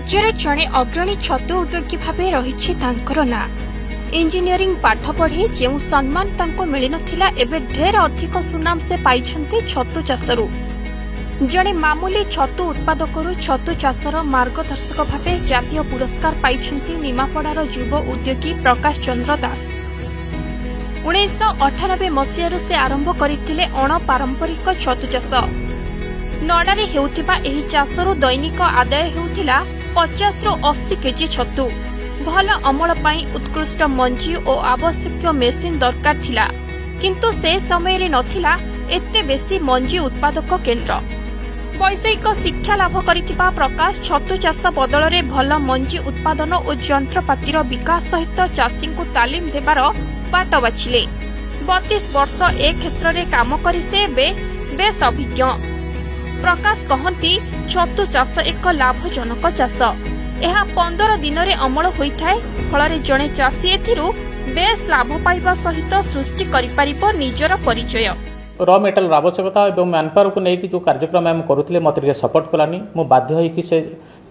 राज्यर जड़े अग्रणी छतु उद्योगी भाव रही ना इंजीनियरिंग पाठ पढ़ी जो सम्मान तांको मिली नथिला एबे ढेर अधिक सुनाम से पाइछन्ते छतु चाषरू। जड़े मामूली छतु उत्पादकरू छतु चाषर मार्गदर्शक भाव जातीय पुरस्कार पाइछन्ते निमापड़ार युव उद्योगी प्रकाश चंद्र दास। 1998 मसीहारू से आरंभ करथिले अणपारंपरिक छतु चाष। नडारे हेउथिबा एही चाषरू दैनिक आदाय हेउथिला 50 ରୁ 80 केजी छतु। भल अमल पाई उत्कृष्ट मंजी और आवश्यक मेसिन दरकार थिला, किंतु से समय रे नथिला एते बेसी मंजी उत्पादक केन्द्र। वैषयिक शिक्षा लाभ करिथिबा प्रकाश छतु चाष बदल रे भल मंजी उत्पादन और यंत्रपातिर विकास सहित चाषी को तालीम देबार बाट बाछिले। 32 वर्ष ए क्षेत्र रे काम करि से बेस अभिज्ञ। प्रकाश कहती छतु चाष एक लाभजनक चाष। यह 15 दिन रे अमल होइथाय, फल जड़े चाषी एथिरु बेस लाभ पाइबा सहित सृष्टि करि परिबो निजर परिचय। र मेटल आवश्यकता और मैनपावर को लेकिन जो कार्यक्रम आम करुले मत सपोर्ट कलानी। मु बाध्य होइकि से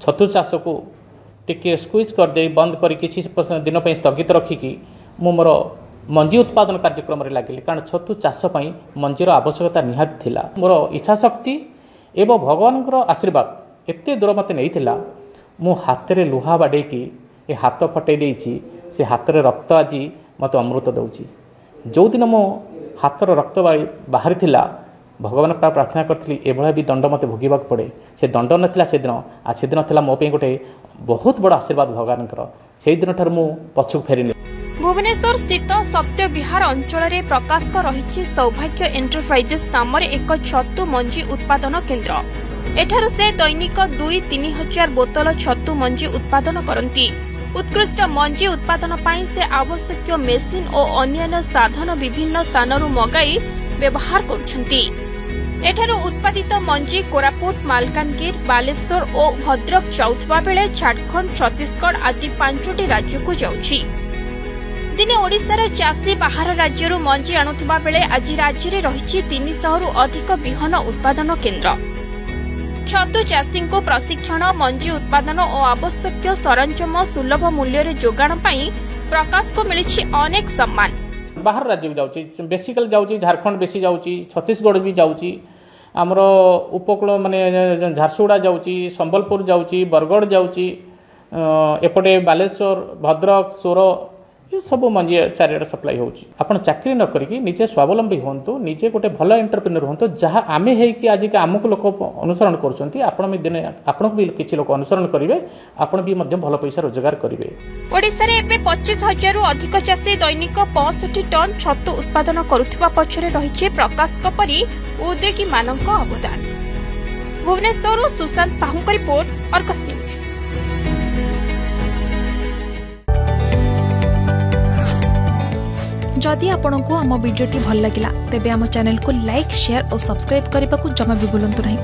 छतु चाष को टिके स्क्विज कर दे बंद कर किछि दिन पे स्थगित रखिकी मु मोर मंजी उत्पादन कार्यक्रम रे लागिली, कारण छतु चाष पई मंजीर आवश्यकता निहात थिला। मोर इच्छा शक्ति एवं भगवान आशीर्वाद एते दूर मत नहीं, मु हाथ रे लुहा बाड़े की ए हाथ फटे देइछि, से हाथ रे रक्त आज मत अमृत दउछि। जो दिन मो हाथ रक्त बाहरी थिला भगवान प्रार्थना करथि एभला भी दंड मत भोगिबाक पड़े, से दंड नथिला से दिन। आज से दिन थिला मो पे गोटे बहुत बड़ आशीर्वाद भगवान से दिन ठार मु पछुक फेरिनी। भुवनेश्वर स्थित सत्य विहार अंचल रे प्रकाश को रही सौभाग्य एंटरप्राइजेस नाम एक छतु मंजी उत्पादन केन्द्र। एठारु से दैनिक 2-3 हजार बोतल छतु मंजी उत्पादन करती। उत्कृष्ट मंजी उत्पादन पाई से आवश्यक मेसिन और अन्य साधन विभिन्न स्थानरू मगाई व्यवहार करुछंती। एठारु उत्पादित मंजी कोरापुट, मालकानगिर, बालेश्वर और भद्रक जाउथबा बेले झारखंड, छत्तीसगढ़ आदि 5टी राज्य को जाउछि। दिने ओडिशार चाषी बाहर राज्यरू मंजी आणुथिबा बेले आज राज्य रे रहिछि 300 रु अधिक बिहन उत्पादन केन्द्र। छतु चाषी को प्रशिक्षण, मंजी उत्पादन और आवश्यक सरंजाम सुलभ मूल्य रे जोगाण पाई प्रकाश को मिलिछि अनेक सम्मान। बाहर राज्य जाउछि, बेसिकल जाउछि झारखंड बेसी जाउछि, छत्तीसगढ़ भी जाउछि, हमर उपकूल माने झारसुगुड़ा जाउछि, संबलपुर जाउछि, बरगढ़ जाउछि, एपटे बालेश्वर, भद्रक, सोर ये सब मंजी चारिआडे सप्लाई होउछि। आपण चाकरी न करिकि निजे स्वावलंबी होंतु, निजे गोटे भल एंटरप्रेन्योर होंतु। जहाँ आमे है कि आज के आमको लोक अनुसरण करछंती, आपण भी दिने आपण भी किछि लोक अनुसरण करिवे, आपण भी मध्य भल पैसा रोजगार करिवे। ओडिसा रे एबे 25,000 रु अधिक चाषी दैनिक 65 टन छतु उत्पादन करुथिबा पछरे रहिछि प्रकाश कपरी उद्योगी मानक अवदान। भुवनेश्वर सुशांत साहू का रिपोर्ट, अर्गस न्यूज। जदि आपंक आम भिडी भल लगा तेब आम चैनल को लाइक, शेयर और सब्सक्राइब करने को जमा भी भूलु नहीं।